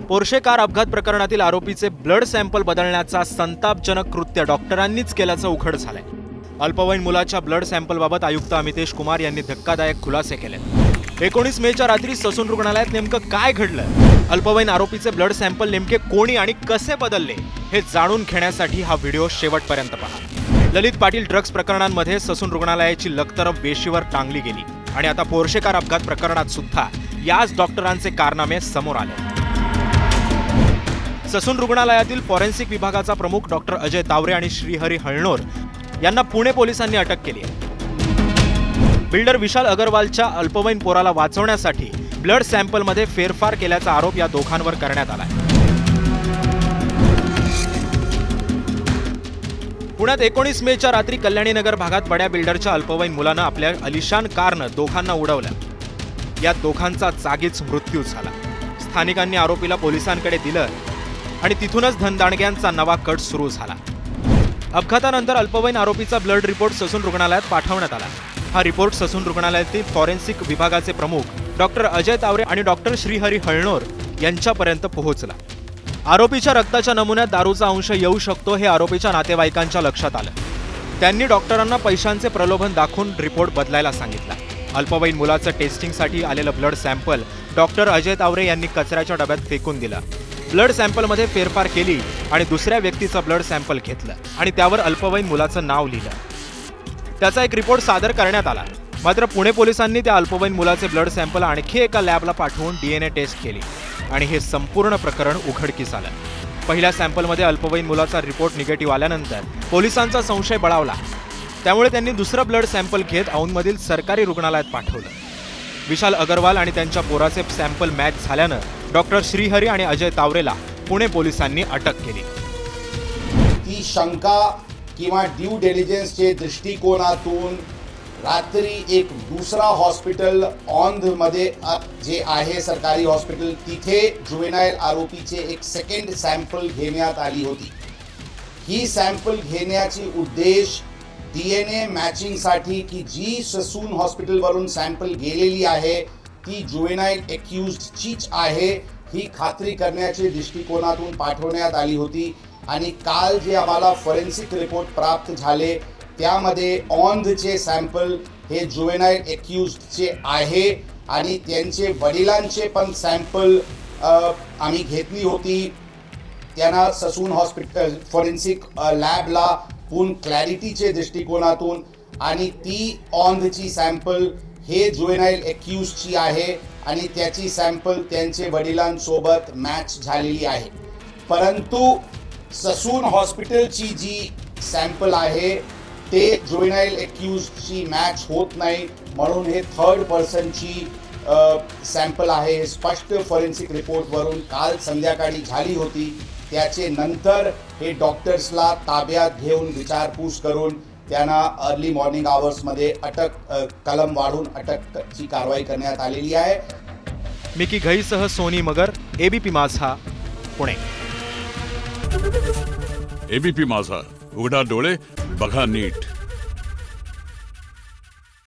Porsche car अपघात प्रकरणातील आरोपीचे blood sample बदलण्याचा संतापजनक कृत्य डॉक्टरांनीच केल्याचं उघड झालंय। अल्पवयीन मुलाच्या ब्लड सॅम्पलबाबत आयुक्त अमितेश कुमार यांनी धक्कादायक खुलासे केले। 19 मेच्या रात्री ससून रुग्णालयात नेमकं काय घडलं, अल्पवयीन आरोपीचे ब्लड सॅम्पल नेमके कोणी आणि कसे बदलले हे जाणून घेण्यासाठी हा व्हिडिओ शेवटपर्यंत पहा। ललित पाटील ड्रग्ज प्रकरणांमध्ये ससून रुग्णालयाची लखतरफ वेशीवर टांगली गेली आणि आता पोर्शे कार अपघात प्रकरणात सुद्धा याच डॉक्टरांचे कारनामे समोर आले। ससून रुग्णालयातील फॉरेन्सिक विभागाचा प्रमुख डॉक्टर अजय तावरे आणि श्रीहरी हळणोर यांना पुणे पोलिसांनी अटक केली आहे। बिल्डर विशाल अगरवालच्या अल्पवयीन पोराला वाचवण्यासाठी ब्लड सॅम्पलमध्ये फेरफार केल्याचा आरोप या दोघांवर करण्यात आला आहे। पुण्यात 19 मेच्या रात्री कल्याणीनगर भागात बड्या बिल्डरच्या अल्पवयीन मुलानं आपल्या अलिशान कारनं दोघांना उडवलं। या दोघांचा जागीच मृत्यू झाला। स्थानिकांनी आरोपीला पोलिसांकडे दिलं आणि तिथूनच धनदांडग्यांचा नवा कट सुरू झाला। अपघातानंतर अल्पवयीन आरोपीचा ब्लड रिपोर्ट ससून रुग्णालयात पाठवण्यात आला। हा रिपोर्ट ससून रुग्णालयातील फॉरेन्सिक विभागाचे प्रमुख डॉक्टर अजय तावरे आणि डॉक्टर श्रीहरी हळणोर यांच्यापर्यंत पोहोचला। आरोपीच्या रक्ताच्या नमुन्यात दारूचा अंश येऊ शकतो हे आरोपीच्या नातेवाईकांच्या लक्षात आलं। त्यांनी डॉक्टरांना पैशांचे प्रलोभन दाखवून रिपोर्ट बदलायला सांगितला। अल्पवयीन मुलाचं टेस्टिंगसाठी आलेलं blood sample doctor Ajay Taware यांनी कचऱ्याच्या डब्यात फेकून दिलं। ब्लड सॅम्पलमध्ये फेरफार केली आणि दुसऱ्या व्यक्तीचं ब्लड सॅम्पल घेतलं आणि त्यावर अल्पवयीन मुलाचं नाव लिहिलं। त्याचा एक रिपोर्ट सादर करण्यात आला। मात्र पुणे पोलिसांनी त्या अल्पवयीन मुलाचे ब्लड सॅम्पल आणखी एका लॅबला पाठवून DNA टेस्ट केली आणि हे संपूर्ण प्रकरण उघडकीस आलं। पहिल्या सॅम्पलमध्ये अल्पवयीन मुलाचा रिपोर्ट निगेटिव्ह आल्यानंतर पोलिसांचा संशय बळावला। त्यामुळे त्यांनी दुसरं ब्लड सॅम्पल घेत औंधमधील सरकारी रुग्णालयात पाठवलं। विशाल अगरवाल आणि त्यांच्या पोराचे सॅम्पल मॅच झाल्यानं डॉक्टर श्रीहरी आणि अजय तावरेला पुणे पोलिसांनी अटक केली। ती शंका किंवा ड्यू डिलिजन्सचे दृष्टिकोनातून रात्री एक दुसरा हॉस्पिटल औंधमध्ये जे आहे सरकारी हॉस्पिटल, तिथे जुवेनाइल आरोपीचे एक सेकंड सॅम्पल घेण्यात आली होती। ही सॅम्पल घेण्याची उद्देश DNA मॅचिंगसाठी की जी ससून हॉस्पिटलवरून सॅम्पल गेलेली आहे ती जुवेनाइल एक्यूज्डचीच आहे ही खात्री करण्याच्या दृष्टिकोनातून पाठवण्यात आली होती। आणि काल जे आम्हाला फॉरेन्सिक रिपोर्ट प्राप्त झाले त्यामध्ये औंधचे सॅम्पल हे जुवेनाइल एक्यूज्डचे आहे आणि त्यांचे वडिलांचे पण सॅम्पल आम्ही घेतली होती। त्यांना ससून हॉस्पिटल फॉरेन्सिक लॅबला पूर्ण क्लॅरिटीचे दृष्टिकोनातून आणि ती औंधची सॅम्पल हे जुवेनाइल एक्यूज्डची आहे आणि त्याची सॅम्पल त्यांचे वडिलांसोबत मॅच झालेली आहे। परंतु ससून हॉस्पिटलची जी सॅम्पल आहे ते जुवेनाइल एक्यूज्डची मॅच होत नाही, म्हणून हे थर्ड पर्सनची सॅम्पल आहे। हे स्पष्ट फॉरेन्सिक रिपोर्टवरून काल संध्याकाळी झाली होती। त्याचे नंतर हे डॉक्टर्सला ताब्यात घेऊन विचारपूस करून त्यांना अर्ली मॉर्निंग आवर्समध्ये कलम वाढून अटकची कारवाई करण्यात आलेली आहे। मिकी घईसह सोनी मगर, ABP माझा, पुणे। ABP माझा, उघडा डोळे बघा नीट।